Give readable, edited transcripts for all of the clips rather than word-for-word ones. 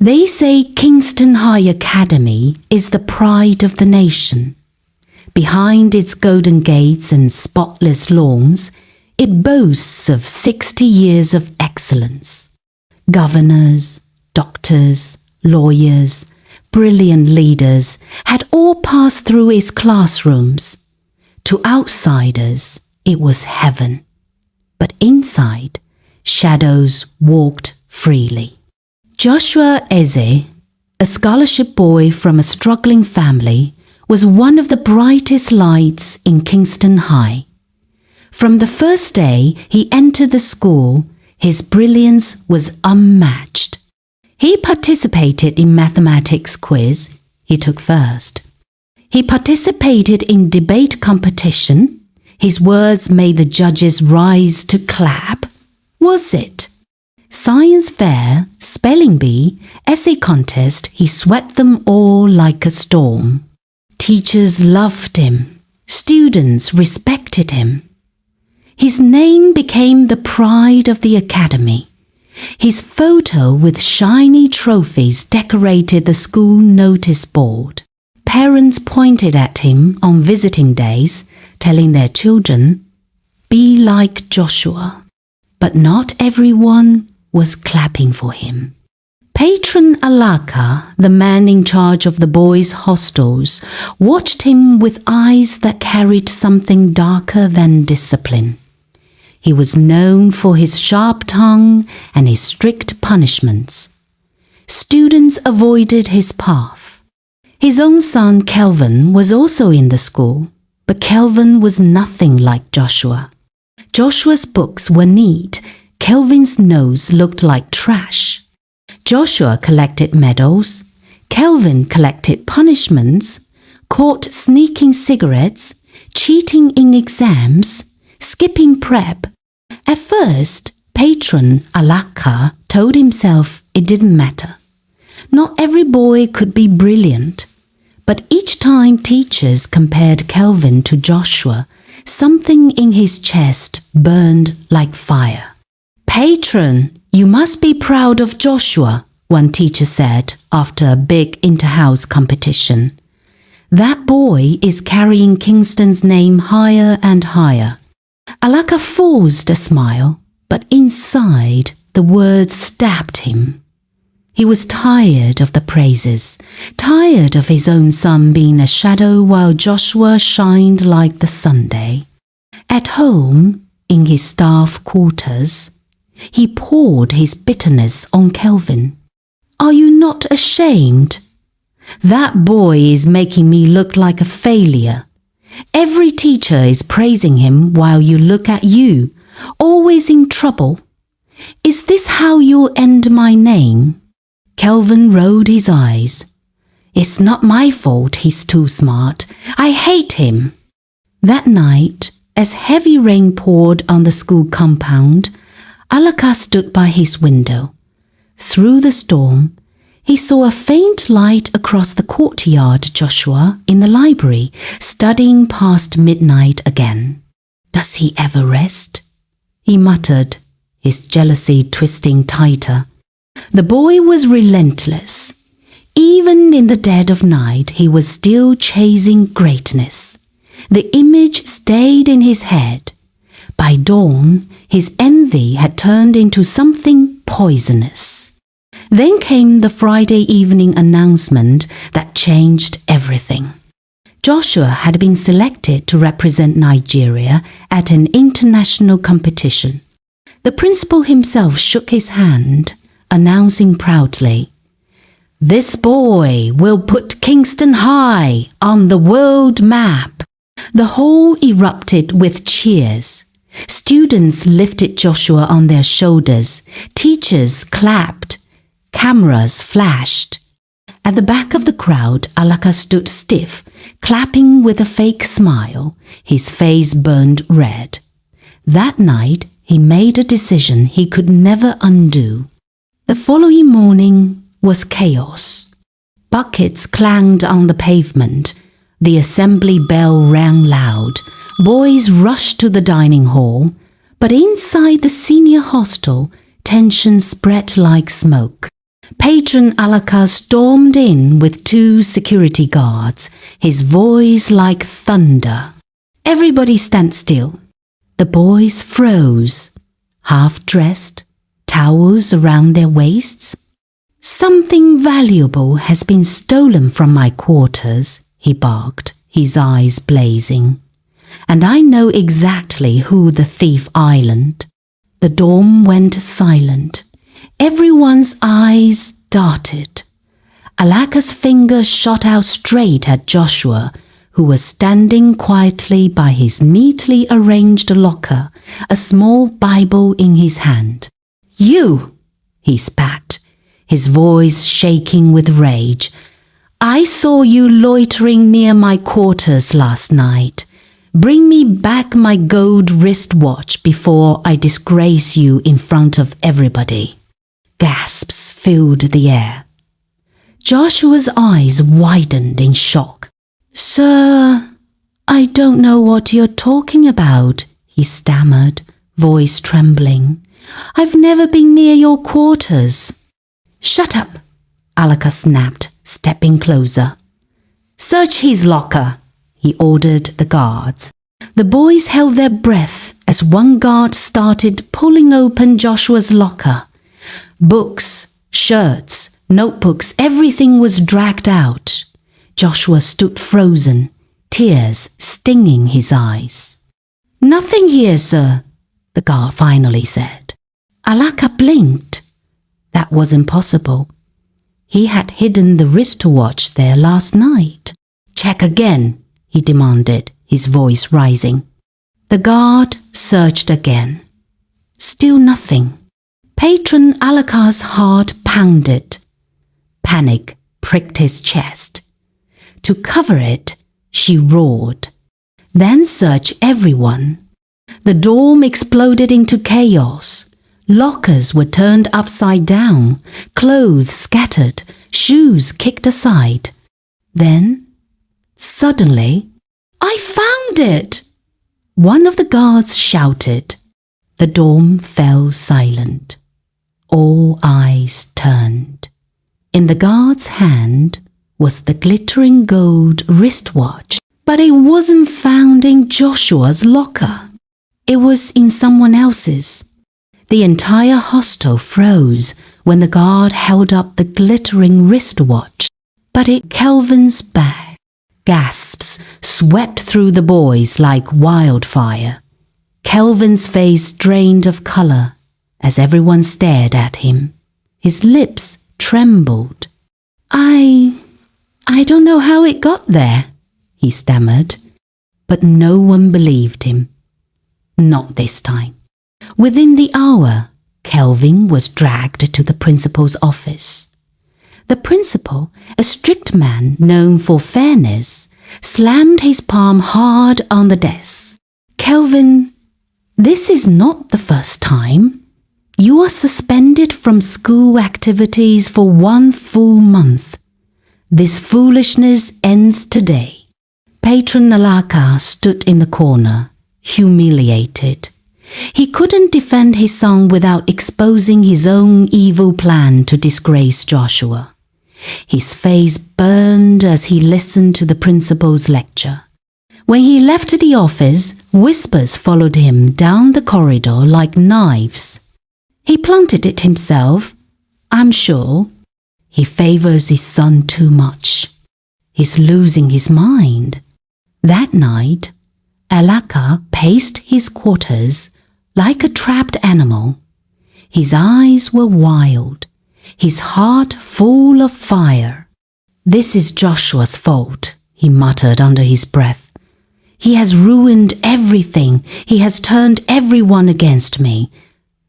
They say Kingston High Academy is the pride of the nation. Behind its golden gates and spotless lawns, it boasts of 60 years of excellence. Governors, doctors, lawyers, brilliant leaders had all passed through its classrooms. To outsiders, it was heaven. But inside, shadows walked freely. Joshua Eze, a scholarship boy from a struggling family, was one of the brightest lights in Kingston High. From the first day he entered the school, his brilliance was unmatched. He participated in mathematics quiz, he took first. He participated in debate competition. His words made the judges rise to clap. Was it? Science fair, spelling bee, essay contest, he swept them all like a storm. Teachers loved him. Students respected him. His name became the pride of the academy. His photo with shiny trophies decorated the school notice board. Parents pointed at him on visiting days, telling their children, "Be like Joshua." But not everyone was clapping for him. Patron Alaka, the man in charge of the boys' hostels, watched him with eyes that carried something darker than discipline. He was known for his sharp tongue and his strict punishments. Students avoided his path. His own son Kelvin was also in the school, but Kelvin was nothing like Joshua. Joshua's books were neat. Kelvin's nose looked like trash. Joshua collected medals. Kelvin collected punishments, caught sneaking cigarettes, cheating in exams, skipping prep. At first, patron Alaka told himself it didn't matter. Not every boy could be brilliant. But each time teachers compared Kelvin to Joshua, something in his chest burned like fire. "Patron, you must be proud of Joshua," one teacher said after a big inter-house competition. "That boy is carrying Kingston's name higher and higher." Alaka forced a smile, but inside the words stabbed him. He was tired of the praises, tired of his own son being a shadow while Joshua shined like the Sunday. At home, in his staff quarters, he poured his bitterness on Kelvin. "Are you not ashamed? That boy is making me look like a failure. Every teacher is praising him while you look at you, always in trouble. Is this how you'll end my name?" Kelvin rolled his eyes. "It's not my fault he's too smart. I hate him." That night, as heavy rain poured on the school compound, Alaka stood by his window. Through the storm, he saw a faint light across the courtyard. Joshua in the library, studying past midnight again. "Does he ever rest?" he muttered, his jealousy twisting tighter. The boy was relentless. Even in the dead of night, he was still chasing greatness. The image stayed in his head. By dawn, his envy had turned into something poisonous. Then came the Friday evening announcement that changed everything. Joshua had been selected to represent Nigeria at an international competition. The principal himself shook his hand, announcing proudly, "This boy will put Kingston High on the world map." The hall erupted with cheers. Students lifted Joshua on their shoulders. Teachers clapped. Cameras flashed. At the back of the crowd, Alaka stood stiff, clapping with a fake smile. His face burned red. That night, he made a decision he could never undo. The following morning was chaos. Buckets clanged on the pavement. The assembly bell rang loud. Boys rushed to the dining hall. But inside the senior hostel, tension spread like smoke. Patron Alaka stormed in with 2 security guards, his voice like thunder. Everybody stand still. The boys froze, half-dressed, towels around their waists. Something valuable has been stolen from my quarters, he barked, his eyes blazing. And I know exactly who the thief islanded. The dorm went silent. Everyone's eyes darted. Alaka's finger shot out straight at Joshua, who was standing quietly by his neatly arranged locker, a small Bible in his hand. "You!" he spat, his voice shaking with rage. "I saw you loitering near my quarters last night. Bring me back my gold wristwatch before I disgrace you in front of everybody." Gasps filled the air. Joshua's eyes widened in shock. "Sir, I don't know what you're talking about," he stammered, voice trembling. "I've never been near your quarters." "Shut up," Alaka snapped, stepping closer. "Search his locker," he ordered the guards. The boys held their breath as one guard started pulling open Joshua's locker. Books, shirts, notebooks, everything was dragged out. Joshua stood frozen, tears stinging his eyes. "Nothing here, sir," the guard finally said. Alaka blinked. That was impossible. He had hidden the wristwatch there last night. "Check again," he demanded, his voice rising. The guard searched again. Still nothing. Patron Alaka's heart pounded. Panic pricked his chest. To cover it, she roared. "Then search everyone." The dorm exploded into chaos. Lockers were turned upside down, clothes scattered, shoes kicked aside. Then, suddenly, "I found it!" one of the guards shouted. The dorm fell silent. All eyes turned. In the guard's hand was the glittering gold wristwatch, but it wasn't found in Joshua's locker. It was in someone else's. The entire hostel froze when the guard held up the glittering wristwatch, but it Kelvin's bag. Gasps swept through the boys like wildfire. Kelvin's face drained of color as everyone stared at him. His lips trembled. I don't know how it got there," he stammered. But no one believed him. Not this time. Within the hour, Kelvin was dragged to the principal's office. The principal, a strict man known for fairness, slammed his palm hard on the desk. "Kelvin, this is not the first time. You are suspended from school activities for 1 full month. This foolishness ends today." Patron Alaka stood in the corner, humiliated. He couldn't defend his son without exposing his own evil plan to disgrace Joshua. His face burned as he listened to the principal's lecture. When he left the office, whispers followed him down the corridor like knives. He planted it himself, I'm sure. He favors his son too much. He's losing his mind. That night, Alaka paced his quarters like a trapped animal. His eyes were wild, his heart full of fire. "This is Joshua's fault," he muttered under his breath. "He has ruined everything. He has turned everyone against me.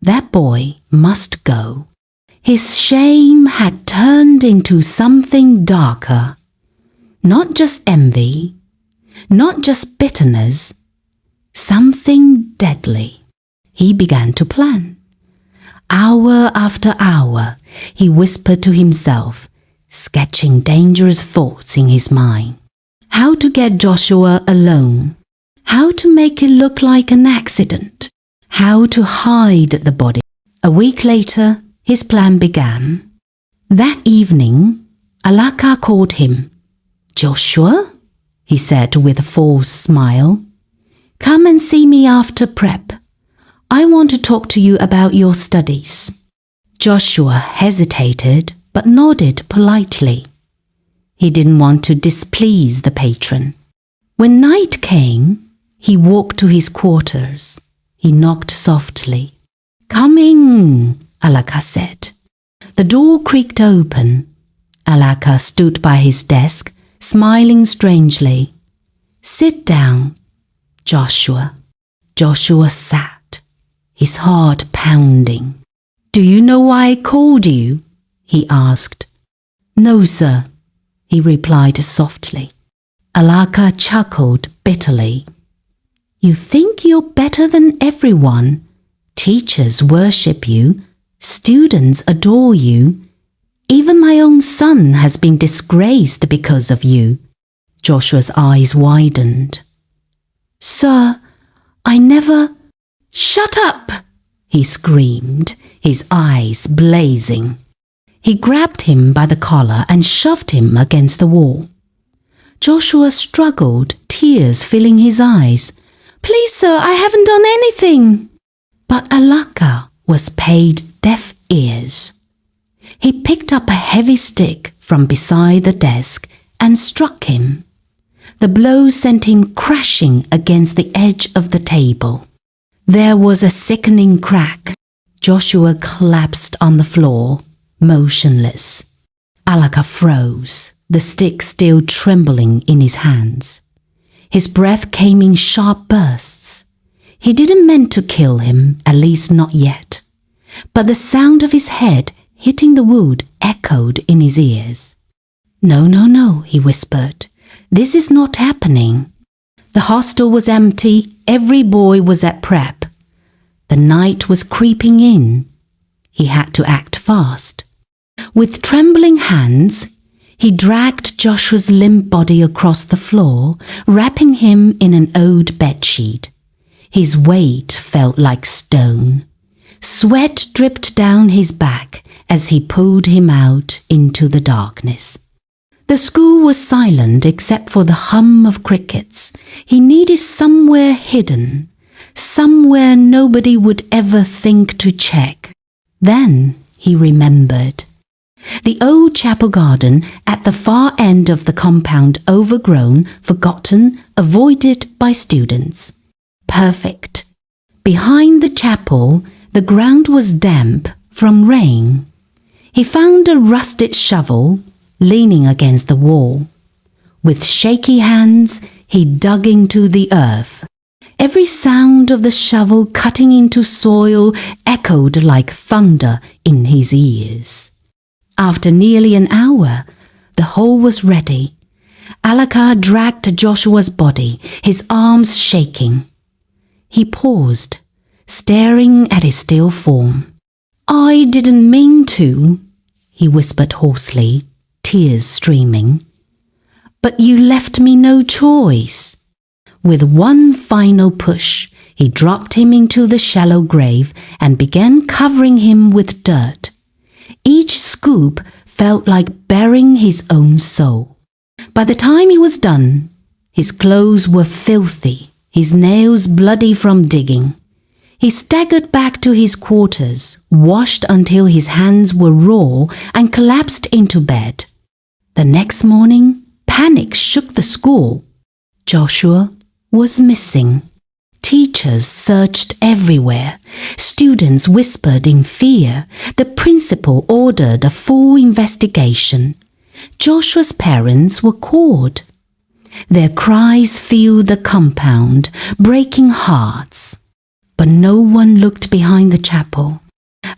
That boy must go." His shame had turned into something darker. Not just envy, not just bitterness, something deadly. He began to plan. Hour after hour, he whispered to himself, sketching dangerous thoughts in his mind. How to get Joshua alone. How to make it look like an accident. How to hide the body. A week later, his plan began. That evening, Alaka called him. "Joshua," he said with a forced smile, "come and see me after prep. I want to talk to you about your studies." Joshua hesitated but nodded politely. He didn't want to displease the patron. When night came, he walked to his quarters. He knocked softly. "Come in," Alaka said. The door creaked open. Alaka stood by his desk, smiling strangely. "Sit down, Joshua." Joshua sat, his heart pounding. "Do you know why I called you?" he asked. "No, sir," he replied softly. Alaka chuckled bitterly. "You think you're better than everyone. Teachers worship you. Students adore you. Even my own son has been disgraced because of you." Joshua's eyes widened. "Sir, I never—" "Shut up!" he screamed, his eyes blazing. He grabbed him by the collar and shoved him against the wall. Joshua struggled, tears filling his eyes. "Please, sir, I haven't done anything." But Alaka was paid deaf ears. He picked up a heavy stick from beside the desk and struck him. The blow sent him crashing against the edge of the table. There was a sickening crack. Joshua collapsed on the floor, motionless. Alaka froze, the stick still trembling in his hands. His breath came in sharp bursts. He didn't mean to kill him, at least not yet. But the sound of his head hitting the wood echoed in his ears. "No, no, no," he whispered. "This is not happening." The hostel was empty. Every boy was at prep. The night was creeping in. He had to act fast. With trembling hands, he dragged Joshua's limp body across the floor, wrapping him in an old bedsheet. His weight felt like stone. Sweat dripped down his back as he pulled him out into the darkness. The school was silent except for the hum of crickets. He needed somewhere hidden, somewhere nobody would ever think to check. Then he remembered. The old chapel garden at the far end of the compound, overgrown, forgotten, avoided by students. Perfect. Behind the chapel, the ground was damp from rain. He found a rusted shovel, leaning against the wall. With shaky hands, he dug into the earth. Every sound of the shovel cutting into soil echoed like thunder in his ears. After nearly an hour, the hole was ready. Alaka dragged Joshua's body, his arms shaking. He paused, staring at his still form. "I didn't mean to," he whispered hoarsely, tears streaming. "But you left me no choice." With one final push, he dropped him into the shallow grave and began covering him with dirt. Each scoop felt like burying his own soul. By the time he was done, his clothes were filthy, his nails bloody from digging. He staggered back to his quarters, washed until his hands were raw, and collapsed into bed. The next morning, panic shook the school. Joshua was missing. Teachers searched everywhere. Students whispered in fear. The principal ordered a full investigation. Joshua's parents were called. Their cries filled the compound, breaking hearts. But no one looked behind the chapel.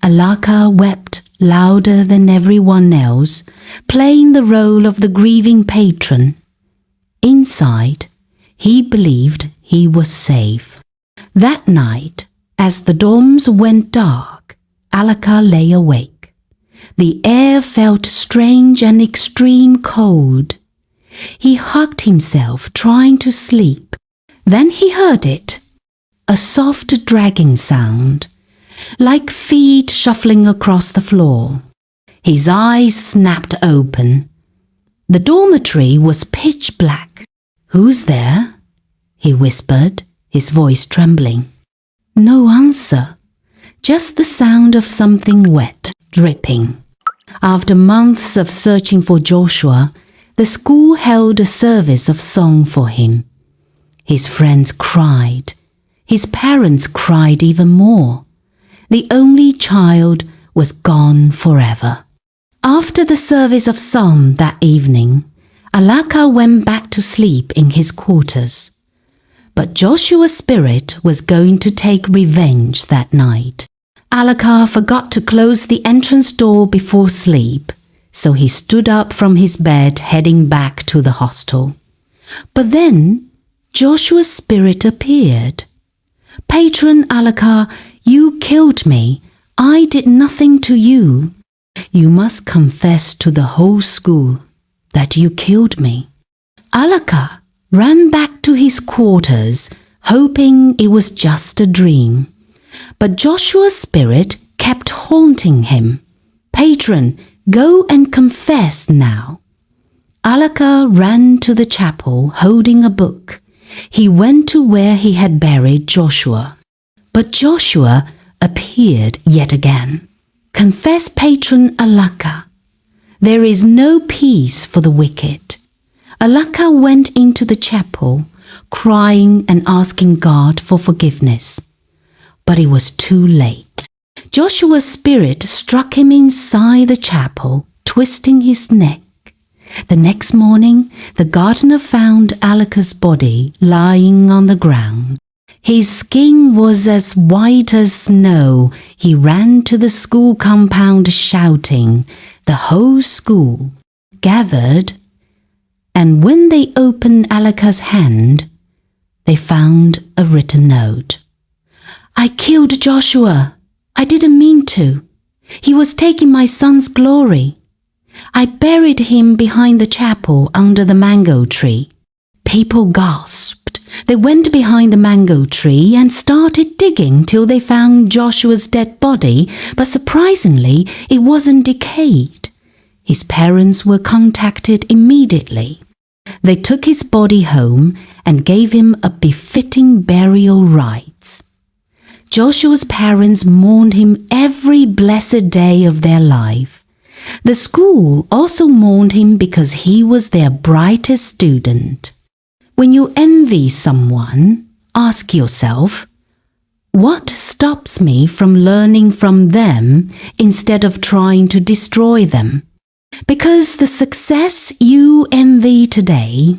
Alaka wept louder than everyone else, playing the role of the grieving patron. Inside, he believed he was safe. That night, as the dorms went dark, Alaka lay awake. The air felt strange and extreme cold. He hugged himself, trying to sleep. Then he heard it. A soft dragging sound, like feet shuffling across the floor. His eyes snapped open. The dormitory was pitch black. "Who's there?" he whispered, his voice trembling. No answer, just the sound of something wet dripping. After months of searching for Joshua, the school held a service of song for him. His friends cried. His parents cried even more. The only child was gone forever. After the service of song that evening, Alaka went back to sleep in his quarters. But Joshua's spirit was going to take revenge that night. Alaka forgot to close the entrance door before sleep, so he stood up from his bed heading back to the hostel. But then Joshua's spirit appeared. "Patron Alaka, you killed me. I did nothing to you. You must confess to the whole school that you killed me." Alaka ran back to his quarters, hoping it was just a dream. But Joshua's spirit kept haunting him. "Patron, go and confess now." Alaka ran to the chapel holding a book. He went to where he had buried Joshua. But Joshua appeared yet again. "Confess, Patron Alaka. There is no peace for the wicked." Alaka went into the chapel, crying and asking God for forgiveness. But it was too late. Joshua's spirit struck him inside the chapel, twisting his neck. The next morning, the gardener found Alaka's body lying on the ground. His skin was as white as snow. He ran to the school compound shouting. The whole school gathered, and when they opened Alaka's hand, they found a written note. "I killed Joshua. I didn't mean to. He was taking my son's glory. I buried him behind the chapel under the mango tree." People gasped. They went behind the mango tree and started digging till they found Joshua's dead body, but surprisingly, it wasn't decayed. His parents were contacted immediately. They took his body home and gave him a befitting burial rites. Joshua's parents mourned him every blessed day of their life. The school also mourned him because he was their brightest student. When you envy someone, ask yourself, what stops me from learning from them instead of trying to destroy them? Because the success you envy today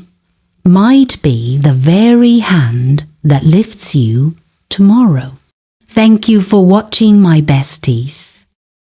might be the very hand that lifts you tomorrow. Thank you for watching, my besties.